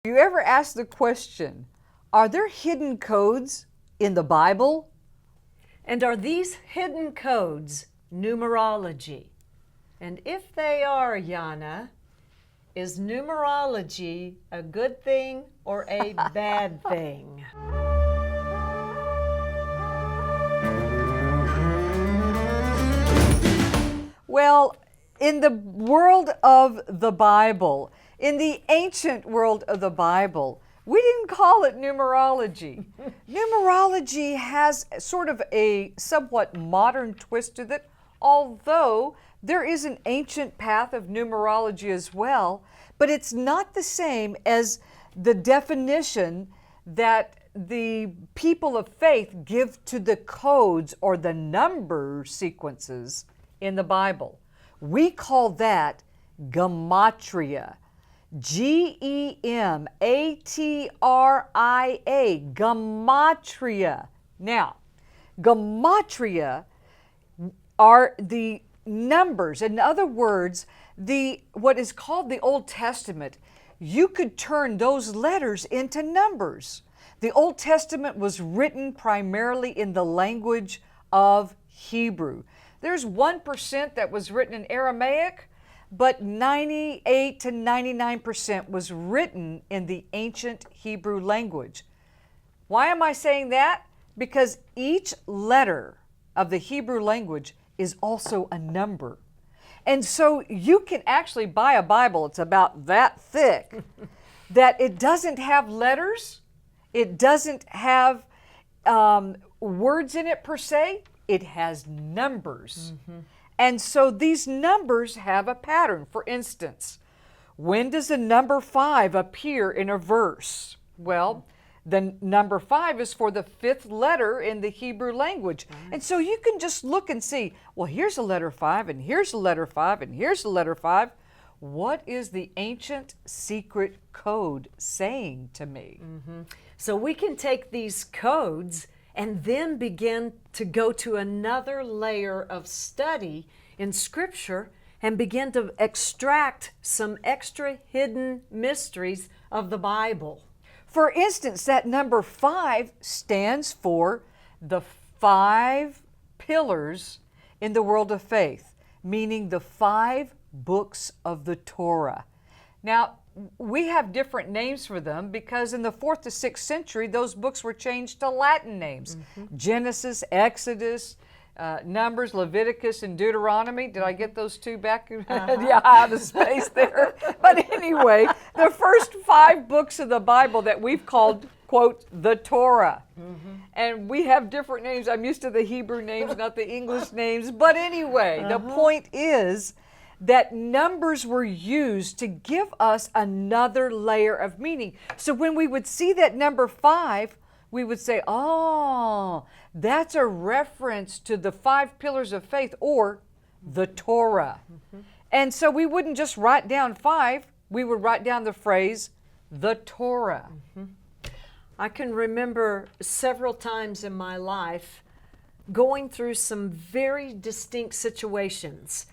You ever ask the question, are there hidden codes in the Bible? And are these hidden codes numerology? And if they are, Yana, is numerology a good thing or a bad thing? Well, in the world of the Bible, in the ancient world of the Bible, we didn't call it numerology. Numerology has sort of a somewhat modern twist to it, although there is an ancient path of numerology as well, but it's not the same as the definition that the people of faith give to the codes or the number sequences in the Bible. We call that gematria. Gematria, gematria. Now, gematria are the numbers. In other words, what is called the Old Testament, you could turn those letters into numbers. The Old Testament was written primarily in the language of Hebrew. There's 1% that was written in Aramaic, but 98 to 99% was written in the ancient Hebrew language. Why am I saying that? Because each letter of the Hebrew language is also a number. And so you can actually buy a Bible, it's about that thick, that it doesn't have letters, it doesn't have words in it per se, it has numbers. And so these numbers have a pattern. For instance, when does the number 5 appear in a verse? Well, the number 5 is for the 5th letter in the Hebrew language. And so you can just look and see, well, here's a letter 5, and here's a letter 5, and here's a letter 5. What is the ancient secret code saying to me? So we can take these codes and then begin to go to another layer of study in Scripture and begin to extract some extra hidden mysteries of the Bible. For instance, that number 5 stands for the 5 pillars in the world of faith, meaning the 5 books of the Torah. Now, we have different names for them because in the 4th to 6th century, those books were changed to Latin names. Genesis, Exodus, Numbers, Leviticus, and Deuteronomy. Did I get those two back? Yeah, out of space there. But anyway, the first 5 books of the Bible that we've called, quote, the Torah. And we have different names. I'm used to the Hebrew names, not the English names. But anyway, the point is that numbers were used to give us another layer of meaning. So when we would see that number 5, we would say, oh, that's a reference to the 5 pillars of faith or the Torah. And so we wouldn't just write down 5, we would write down the phrase, the Torah. I can remember several times in my life going through some very distinct situations.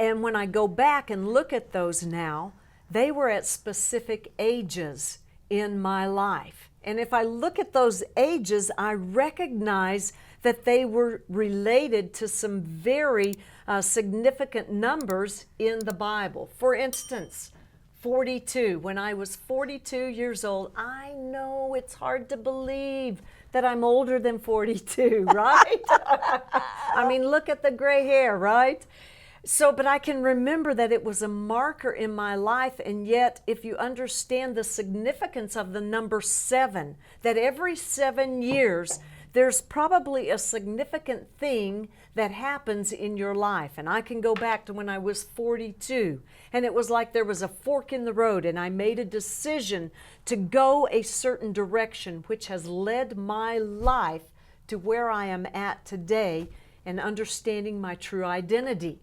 And when I go back and look at those now, they were at specific ages in my life. And if I look at those ages, I recognize that they were related to some very significant numbers in the Bible. For instance, 42. When I was 42 years old, I know it's hard to believe that I'm older than 42, right? I mean, look at the gray hair, right? So, but I can remember that it was a marker in my life, and yet if you understand the significance of the number 7, that every 7 years there's probably a significant thing that happens in your life. And I can go back to when I was 42, and it was like there was a fork in the road, and I made a decision to go a certain direction, which has led my life to where I am at today and understanding my true identity.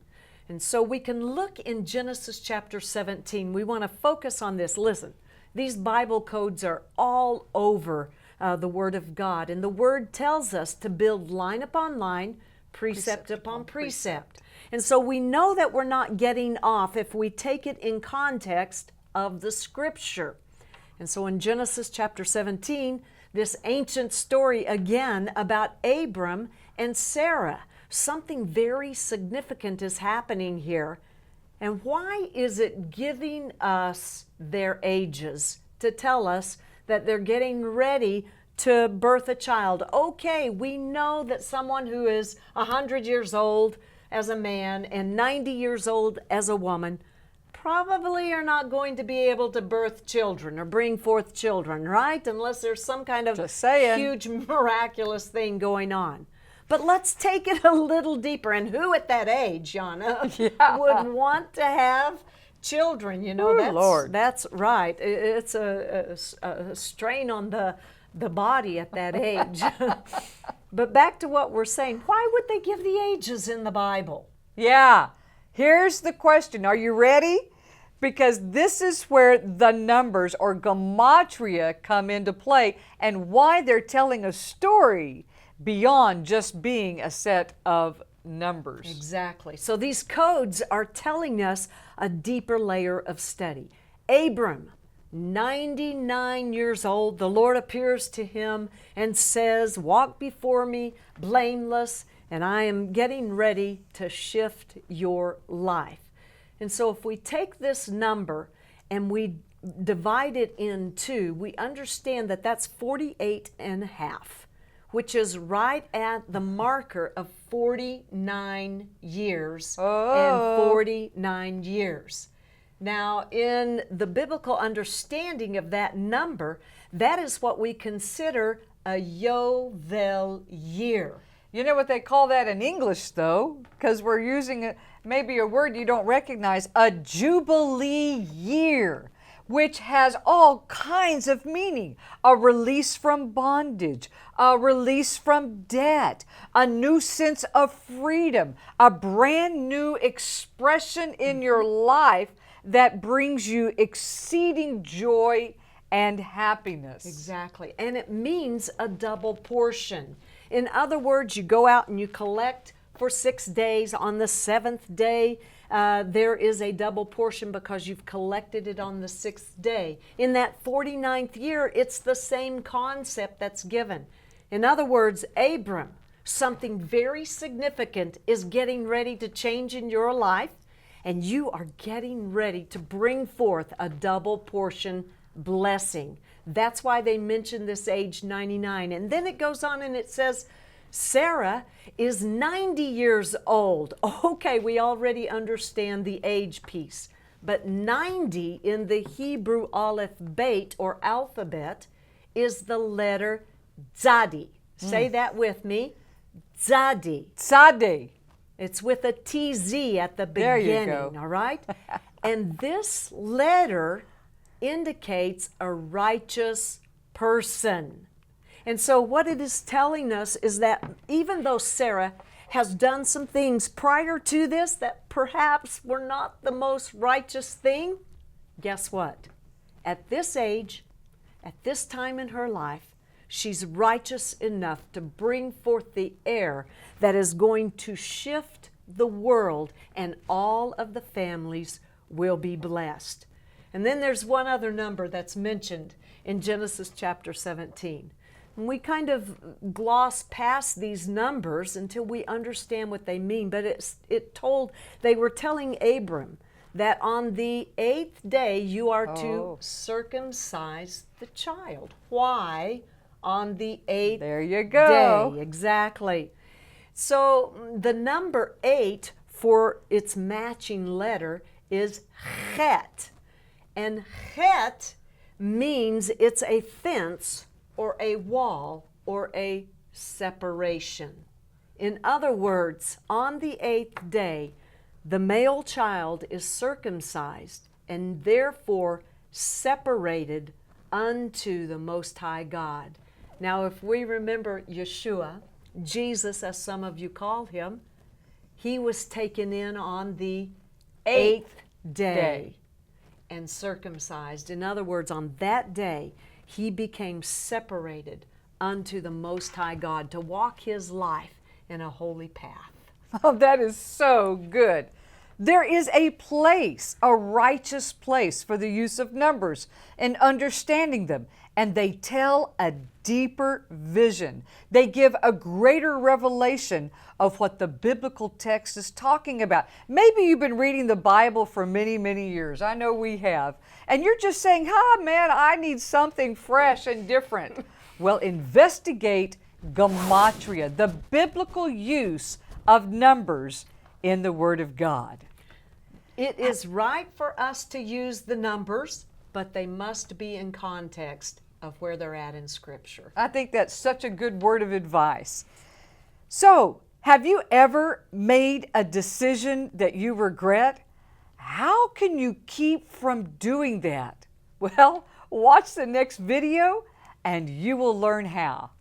And so we can look in Genesis chapter 17. We want to focus on this. Listen, these Bible codes are all over the Word of God. And the Word tells us to build line upon line, precept upon precept. And so we know that we're not getting off if we take it in context of the Scripture. And so in Genesis chapter 17, this ancient story again about Abram and Sarah, something very significant is happening here. And why is it giving us their ages to tell us that they're getting ready to birth a child? Okay, we know that someone who is 100 years old as a man and 90 years old as a woman probably are not going to be able to birth children or bring forth children, right? Unless there's some kind of huge miraculous thing going on. But let's take it a little deeper. And who at that age, Yana, would want to have children? You know, that's right. It's a strain on the body at that age. But back to what we're saying, why would they give the ages in the Bible? Yeah. Here's the question. Are you ready? Because this is where the numbers or gematria come into play and why they're telling a story beyond just being a set of numbers. Exactly. So these codes are telling us a deeper layer of study. Abram, 99 years old, the Lord appears to him and says, "Walk before me, blameless, and I am getting ready to shift your life." And so if we take this number and we divide it in two, we understand that that's 48 and a half, which is right at the marker of 49 years and 49 years. Now, in the biblical understanding of that number, that is what we consider a Yovel year. You know what they call that in English, though, because we're using maybe a word you don't recognize, a Jubilee year, which has all kinds of meaning. A release from bondage, a release from debt, a new sense of freedom, a brand new expression in your life that brings you exceeding joy and happiness. Exactly. And it means a double portion. In other words, you go out and you collect for 6 days. On the 7th day, there is a double portion because you've collected it on the 6th day. In that 49th year, it's the same concept that's given. In other words, Abram, something very significant is getting ready to change in your life, and you are getting ready to bring forth a double portion blessing. That's why they mention this age 99. And then it goes on and it says, Sarah is 90 years old. Okay, we already understand the age piece. But 90 in the Hebrew Aleph Beit or alphabet is the letter Tzadi. Say that with me. Tzadi. Tzadi. It's with a TZ at the beginning, there you go. All right? And this letter indicates a righteous person. And so what it is telling us is that even though Sarah has done some things prior to this that perhaps were not the most righteous thing, guess what? At this age, at this time in her life, she's righteous enough to bring forth the heir that is going to shift the world, and all of the families will be blessed. And then there's one other number that's mentioned in Genesis chapter 17. And we kind of gloss past these numbers until we understand what they mean. But they were telling Abram that on the 8th day you are to circumcise the child. Why? On the 8th there you go. day. Exactly. So the number 8 for its matching letter is Chet. And Chet means it's a fence or a wall or a separation. In other words, on the 8th day, the male child is circumcised and therefore separated unto the Most High God. Now, if we remember Yeshua, Jesus, as some of you call him, he was taken in on the 8th day and circumcised. In other words, on that day, he became separated unto the Most High God to walk his life in a holy path. Oh, that is so good. There is a place, a righteous place for the use of numbers and understanding them, and they tell a deeper vision. They give a greater revelation of what the biblical text is talking about. Maybe you've been reading the Bible for many, many years. I know we have. And you're just saying, man, I need something fresh and different. Well, investigate gematria, the biblical use of numbers in the Word of God. It is right for us to use the numbers, but they must be in context of where they're at in Scripture. I think that's such a good word of advice. So, have you ever made a decision that you regret? How can you keep from doing that? Well, watch the next video and you will learn how.